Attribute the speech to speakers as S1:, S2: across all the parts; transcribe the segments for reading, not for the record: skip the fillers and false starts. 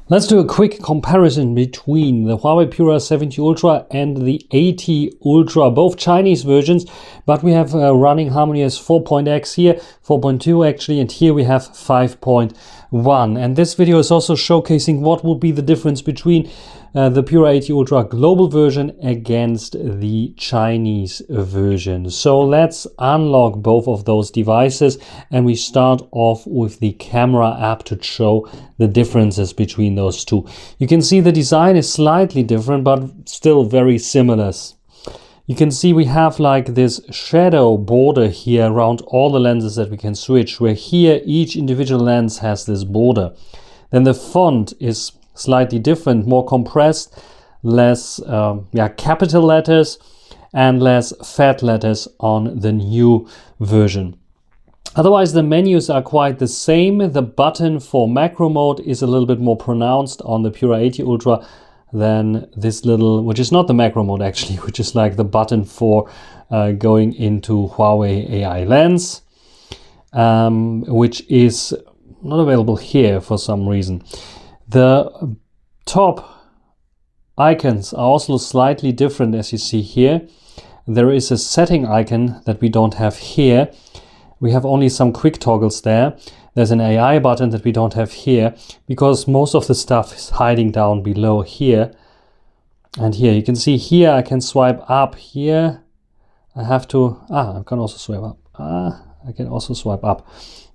S1: Let's do a quick comparison between the Huawei Pura 70 Ultra and the 80 Ultra, both Chinese versions, but we have running HarmonyOS 4.x here, 4.2 actually, and here we have 5.1. And this video is also showcasing what will be the difference between the Pura 80 Ultra global version against the Chinese version. So let's unlock both of those devices, and we start off with the camera app to show the differences between those two. You can see the design is slightly different, but still very similar. You can see we have like this shadow border here around all the lenses that we can switch, where here each individual lens has this border. Then the font is slightly different, more compressed, less capital letters and less fat letters on the new version. Otherwise, the menus are quite the same. The button for macro mode is a little bit more pronounced on the Pura 80 Ultra than this little, which is not the macro mode actually, which is like the button for going into Huawei AI Lens, which is not available here for some reason. The top icons are also slightly different, as you see here. There is a setting icon that we don't have here. We have only some quick toggles there. There's an AI button that we don't have here because most of the stuff is hiding down below here. And here you can see here I can swipe up. Here I have to, I can also swipe up. I can also swipe up.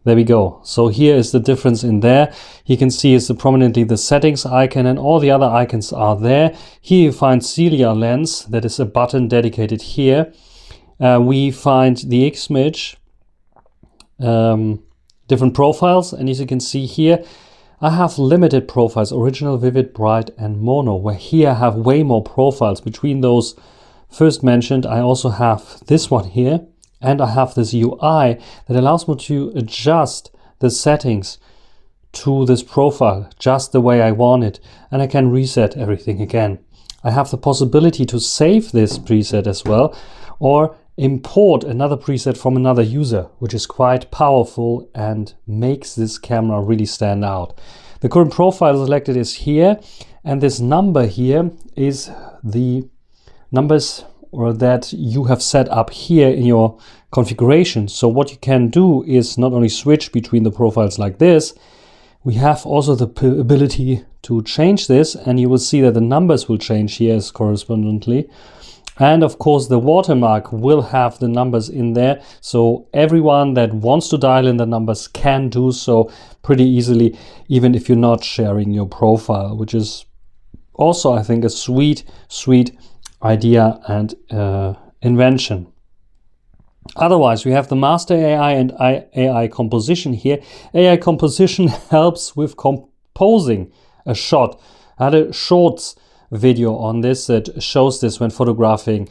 S1: There we go. So here is the difference in there. You can see it's prominently the settings icon, and all the other icons are there. Here you find Celia Lens, that is a button dedicated here. We find the Ximage, different profiles, and as you can see here, I have limited profiles: original, vivid, bright, and mono, where here I have way more profiles. Between those first mentioned, I also have this one here. And I have this UI that allows me to adjust the settings to this profile just the way I want it. And I can reset everything again. I have the possibility to save this preset as well, or import another preset from another user, which is quite powerful and makes this camera really stand out. The current profile selected is here, and this number here is the numbers or that you have set up here in your configuration. So what you can do is not only switch between the profiles like this, we have also the ability to change this, and you will see that the numbers will change here as correspondingly. And of course the watermark will have the numbers in there, so everyone that wants to dial in the numbers can do so pretty easily, even if you're not sharing your profile, which is also, I think, a sweet idea and invention. Otherwise, we have the master AI and AI composition here. AI composition helps with composing a shot. I had a shorts video on this that shows this when photographing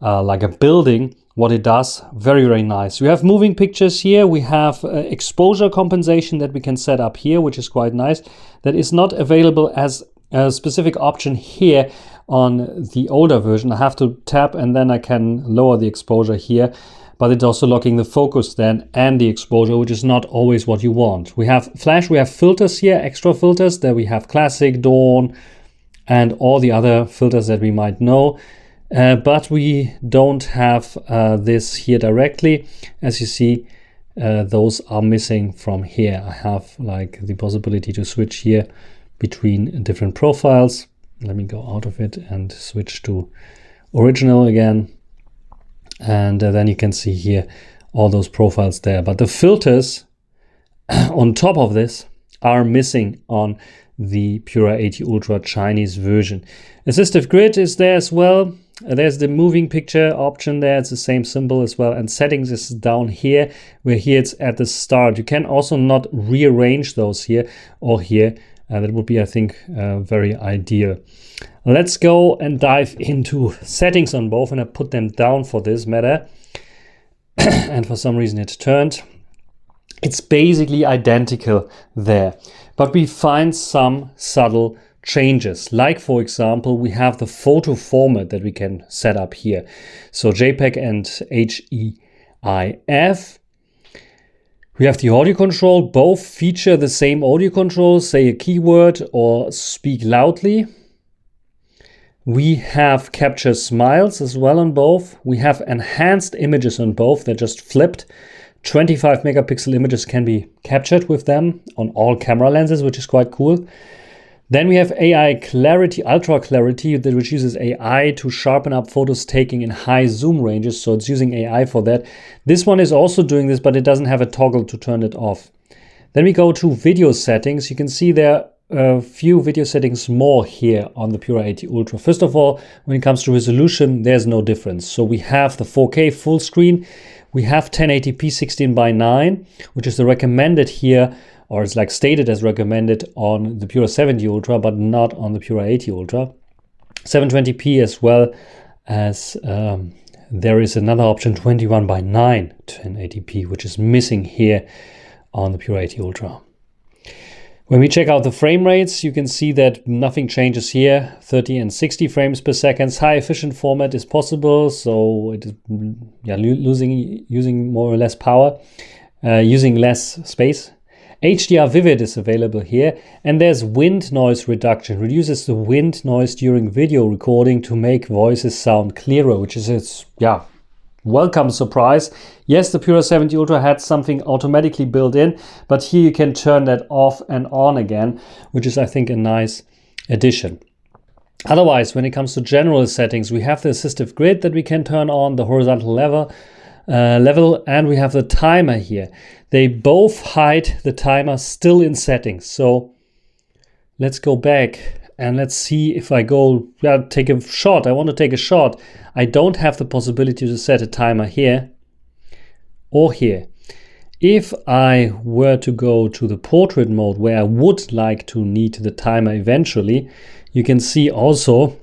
S1: like a building, what it does. Very nice. We have moving pictures here. We have exposure compensation that we can set up here, which is quite nice. That is not available as a specific option here on the older version. I have to tap and then I can lower the exposure here, but it's also locking the focus then and the exposure, which is not always what you want. We have flash, we have filters here, extra filters. There we have classic, dawn, and all the other filters that we might know. But we don't have this here directly. As you see, those are missing from here. I have like the possibility to switch here between different profiles. Let me go out of it and switch to original again. And then you can see here all those profiles there. But the filters on top of this are missing on the Pura 80 Ultra Chinese version. Assistive grid is there as well. There's the moving picture option there. It's the same symbol as well. And settings is down here, where here it's at the start. You can also not rearrange those here or here. That would be, I think, very ideal. Let's go and dive into settings on both, and I put them down for this matter. And for some reason it turned. It's basically identical there, but we find some subtle changes. Like, for example, we have the photo format that we can set up here. So JPEG and HEIF. We have the audio control. Both feature the same audio control, say a keyword or speak loudly. We have capture smiles as well on both. We have enhanced images on both. They're just flipped. 25 megapixel images can be captured with them on all camera lenses, which is quite cool. Then we have AI clarity, ultra clarity, which uses AI to sharpen up photos taking in high zoom ranges. So it's using AI for that. This one is also doing this, but it doesn't have a toggle to turn it off. Then we go to video settings. You can see there a few video settings more here on the Pura 80 Ultra. First of all, when it comes to resolution, there's no difference. So we have the 4K full screen. We have 1080p 16:9, which is the recommended here, or it's like stated as recommended on the Pura 70 Ultra, but not on the Pura 80 Ultra. 720p as well as there is another option, 21:9 1080p, which is missing here on the Pura 80 Ultra. When we check out the frame rates, you can see that nothing changes here. 30 and 60 frames per second. High efficient format is possible, so it is using more or less power, using less space. HDR Vivid is available here, and there's wind noise reduction. Reduces the wind noise during video recording to make voices sound clearer, which is a welcome surprise. Yes, the Pura 70 Ultra had something automatically built in, but here you can turn that off and on again, which is, I think, a nice addition. Otherwise, when it comes to general settings, we have the assistive grid that we can turn on, the horizontal level, and we have the timer here. They both hide the timer still in settings. So let's go back and let's see if I go take a shot. I want to take a shot. I don't have the possibility to set a timer here or here. If I were to go to the portrait mode where I would like to need the timer eventually, you can see also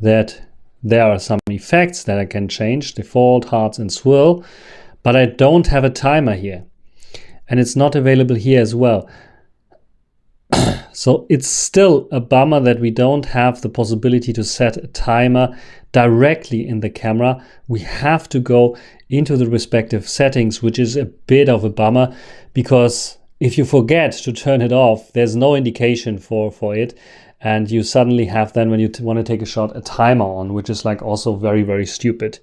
S1: that there are some effects that I can change, default, hearts and swirl, but I don't have a timer here. And it's not available here as well. So it's still a bummer that we don't have the possibility to set a timer directly in the camera. We have to go into the respective settings, which is a bit of a bummer, because if you forget to turn it off, there's no indication for it. And you suddenly have then, when you want to take a shot, a timer on, which is like also very, very stupid.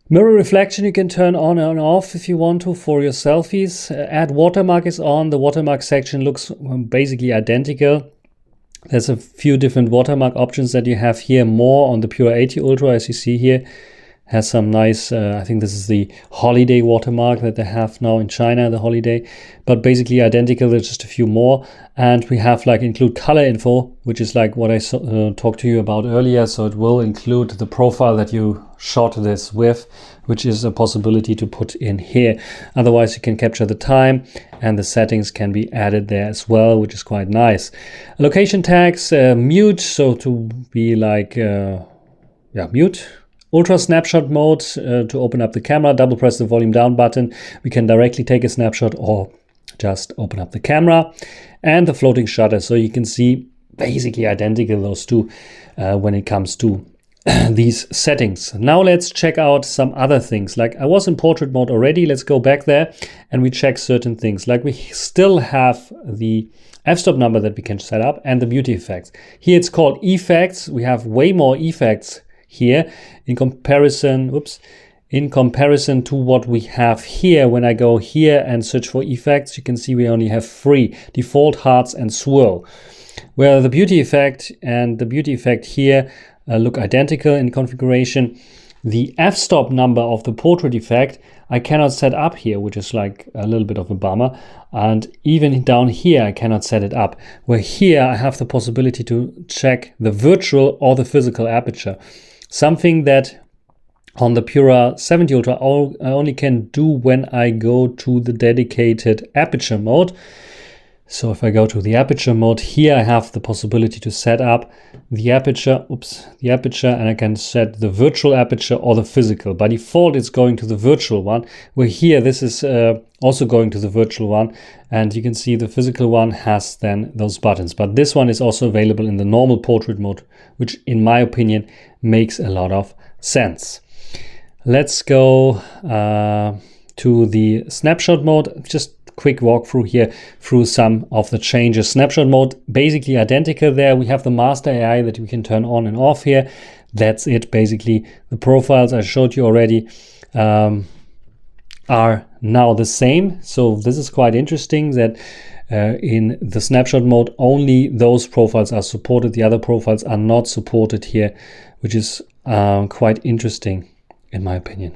S1: Mirror reflection you can turn on and off if you want to for your selfies. Add watermark is on. The watermark section looks basically identical. There's a few different watermark options that you have here. More on the Pura 80 Ultra, as you see here. Has some nice, I think this is the holiday watermark that they have now in China, the holiday. But basically identical, there's just a few more. And we have like include color info, which is like what I talked to you about earlier. So it will include the profile that you shot this with, which is a possibility to put in here. Otherwise you can capture the time and the settings can be added there as well, which is quite nice. Location tags, mute, so to be like, mute. Ultra snapshot mode to open up the camera, double press the volume down button. We can directly take a snapshot or just open up the camera. And the floating shutter, so you can see basically identical those two when it comes to these settings. Now let's check out some other things. Like I was in portrait mode already. Let's go back there and we check certain things. Like we still have the f-stop number that we can set up and the beauty effects. Here it's called effects. We have way more effects here in comparison to what we have here. When I go here and search for effects, you can see we only have 3: default, hearts and swirl. Where the beauty effect and the beauty effect here look identical in configuration. The f-stop number of the portrait effect I cannot set up here, which is like a little bit of a bummer. And even down here I cannot set it up. Where here I have the possibility to check the virtual or the physical aperture. Something that on the Pura 70 Ultra I only can do when I go to the dedicated aperture mode. So if I go to the aperture mode, here I have the possibility to set up the aperture, and I can set the virtual aperture or the physical. By default, it's going to the virtual one, where here this is also going to the virtual one. And you can see the physical one has then those buttons. But this one is also available in the normal portrait mode, which in my opinion makes a lot of sense. Let's go to the snapshot mode, just quick walkthrough here through some of the changes. Snapshot mode, basically identical there. We have the master AI that we can turn on and off here. That's it, basically. The profiles I showed you already are now the same. So this is quite interesting that in the snapshot mode, only those profiles are supported. The other profiles are not supported here, which is quite interesting in my opinion.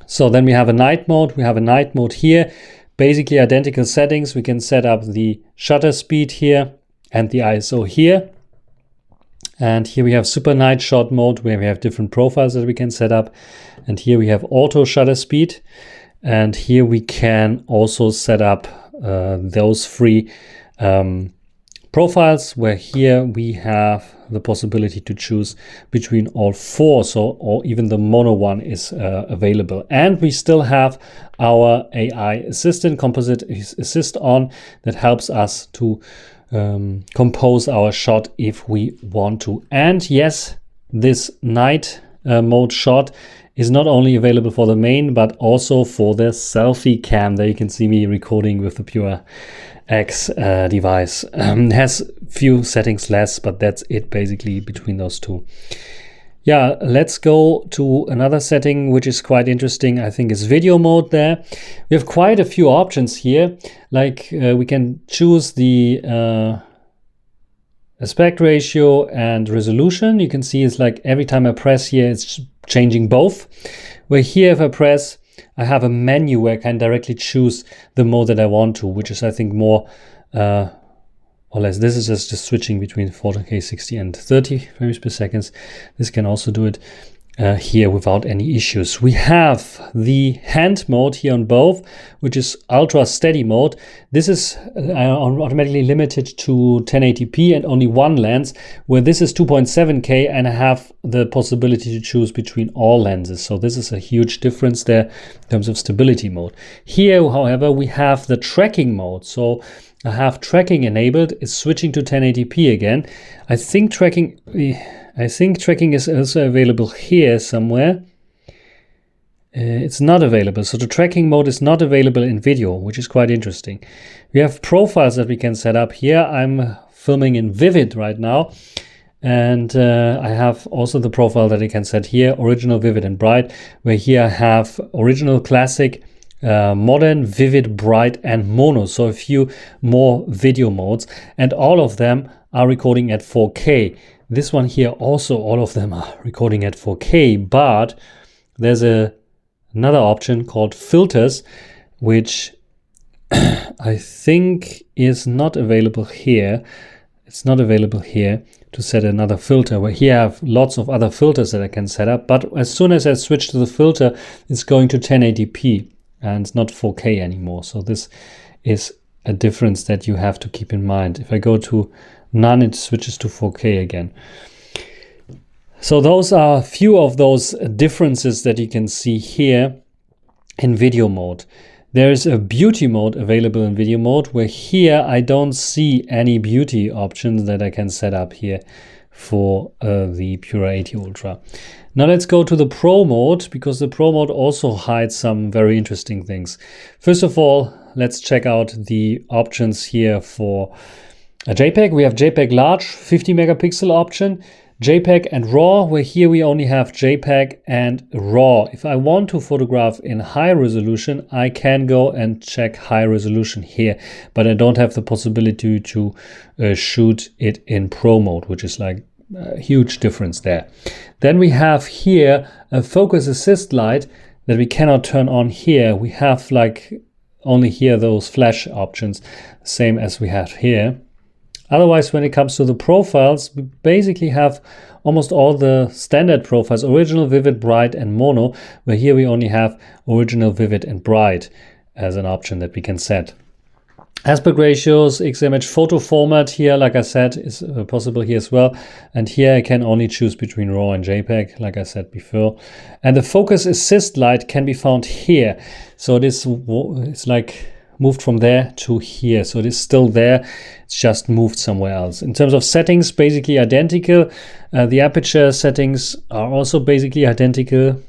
S1: So then we have a night mode. We have a night mode here. Basically identical settings. We can set up the shutter speed here and the ISO here. And here we have super night shot mode where we have different profiles that we can set up. And here we have auto shutter speed. And here we can also set up those three profiles, where here we have the possibility to choose between all four, so or even the mono one is available. And we still have our AI assistant, composite assist on, that helps us to compose our shot if we want to. And yes, this night mode shot is not only available for the main, but also for the selfie cam. There you can see me recording with the Pura X device. Has few settings less, but that's it basically between those two. Yeah, let's go to another setting which is quite interesting. I think is video mode there. We have quite a few options here. Like we can choose the aspect ratio and resolution. You can see it's like every time I press here, it's changing both. Where here if I press, I have a menu where I can directly choose the mode that I want to, which is I think more or less. This is just switching between 4K 60 and 30 frames per second. This can also do it here without any issues. We have the hand mode here on both, which is ultra steady mode. This is automatically limited to 1080p and only one lens, where this is 2.7K and I have the possibility to choose between all lenses. So this is a huge difference there in terms of stability mode. Here, however, we have the tracking mode. So I have tracking enabled. It's switching to 1080p again. I think tracking is also available here somewhere. It's not available. So the tracking mode is not available in video, which is quite interesting. We have profiles that we can set up here. I'm filming in Vivid right now. And I have also the profile that I can set here, original, vivid, and bright, where here I have original, classic, modern, vivid, bright, and mono. So a few more video modes, and all of them are recording at 4K. This one here also, all of them are recording at 4K, but there's another option called filters, which I think is not available here. It's not available here to set another filter, where here I have lots of other filters that I can set up. But as soon as I switch to the filter, it's going to 1080p and it's not 4K anymore. So this is a difference that you have to keep in mind. If I go to none, it switches to 4K again. So those are a few of those differences that you can see here in video mode. There's a beauty mode available in video mode, where here I don't see any beauty options that I can set up here for the Pura 80 Ultra. Now let's go to the Pro mode, because the Pro mode also hides some very interesting things. First of all, let's check out the options here for a JPEG. We have JPEG large, 50 megapixel option, JPEG and RAW, where here we only have JPEG and RAW. If I want to photograph in high resolution, I can go and check high resolution here, but I don't have the possibility to shoot it in Pro mode, which is like a huge difference there. Then we have here a focus assist light that we cannot turn on here. We have like only here those flash options, same as we have here. Otherwise, when it comes to the profiles, we basically have almost all the standard profiles, original, vivid, bright, and mono, where here we only have original, vivid, and bright as an option that we can set. Aspect ratios, XImage photo format here, like I said, is possible here as well. And here I can only choose between RAW and JPEG, like I said before. And the focus assist light can be found here. So this is like moved from there to here. So it is still there, it's just moved somewhere else. In terms of settings, basically identical. The aperture settings are also basically identical.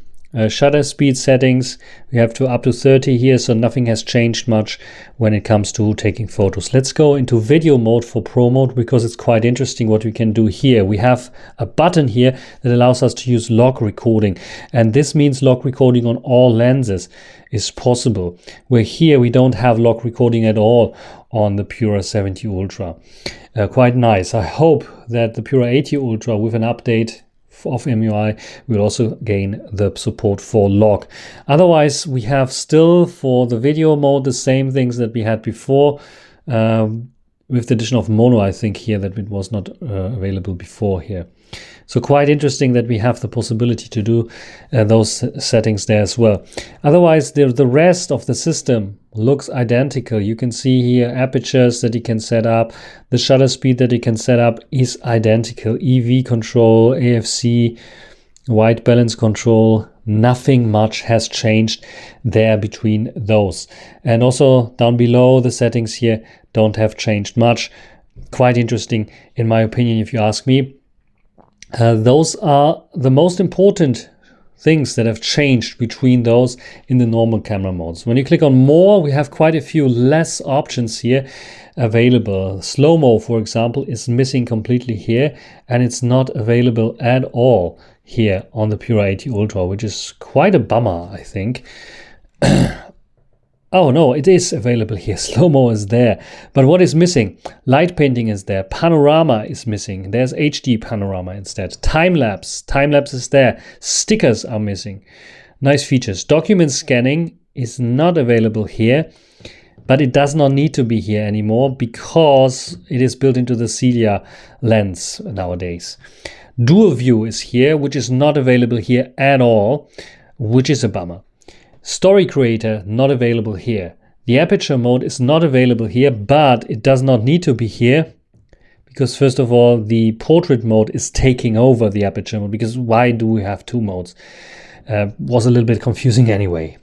S1: Shutter speed settings, we have to up to 30 here, so nothing has changed much when it comes to taking photos. Let's go into video mode for Pro mode, because it's quite interesting what we can do here. We have a button here that allows us to use log recording, and this means log recording on all lenses is possible, where here we don't have log recording at all on the Pura 70 Ultra. Quite nice. I hope that the Pura 80 Ultra with an update of EMUI will also gain the support for log. Otherwise, we have still for the video mode the same things that we had before, with the addition of mono, I think here that it was not available before here. So quite interesting that we have the possibility to do those settings there as well. Otherwise, the rest of the system looks identical. You can see here apertures that you can set up. The shutter speed that you can set up is identical. EV control, AFC, white balance control, nothing much has changed there between those. And also down below, the settings here don't have changed much. Quite interesting in my opinion, if you ask me. Those are the most important things that have changed between those in the normal camera modes. When you click on more, we have quite a few less options here available. Slow-mo, for example, is missing completely here, and it's not available at all here on the Pura 80 Ultra, which is quite a bummer, I think. Oh no, it is available here. Slow-mo is there. But what is missing? Light painting is there. Panorama is missing. There's HD panorama instead. Time-lapse. Time-lapse is there. Stickers are missing. Nice features. Document scanning is not available here, but it does not need to be here anymore because it is built into the Celia lens nowadays. Dual view is here, which is not available here at all, which is a bummer. Story creator, not available here. The aperture mode is not available here, but it does not need to be here because first of all, the portrait mode is taking over the aperture mode, because why do we have two modes? Was a little bit confusing anyway.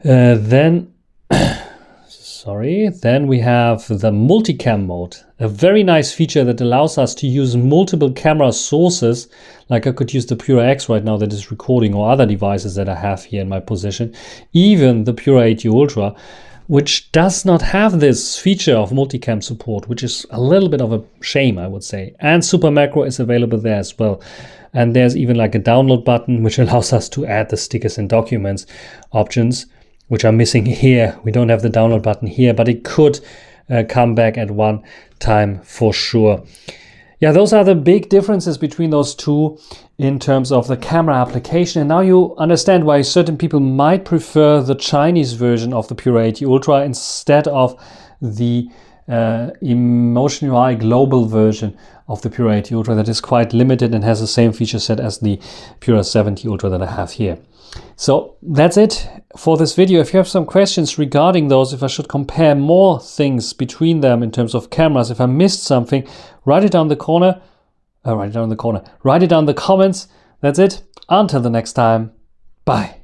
S1: Then we have the multicam mode, a very nice feature that allows us to use multiple camera sources. Like I could use the Pura X right now that is recording, or other devices that I have here in my possession, even the Pura 80 Ultra, which does not have this feature of multicam support, which is a little bit of a shame, I would say. And Super Macro is available there as well. And there's even like a download button, which allows us to add the stickers and documents options, which are missing here. We don't have the download button here, but it could come back at one time for sure. Yeah, those are the big differences between those two in terms of the camera application. And now you understand why certain people might prefer the Chinese version of the Pura 80 Ultra instead of the EMUI global version of the Pura 80 Ultra that is quite limited and has the same feature set as the Pura 70 Ultra that I have here. So that's it for this video. If you have some questions regarding those, if I should compare more things between them in terms of cameras, if I missed something, write it down the corner. Write it down in the comments. That's it. Until the next time. Bye.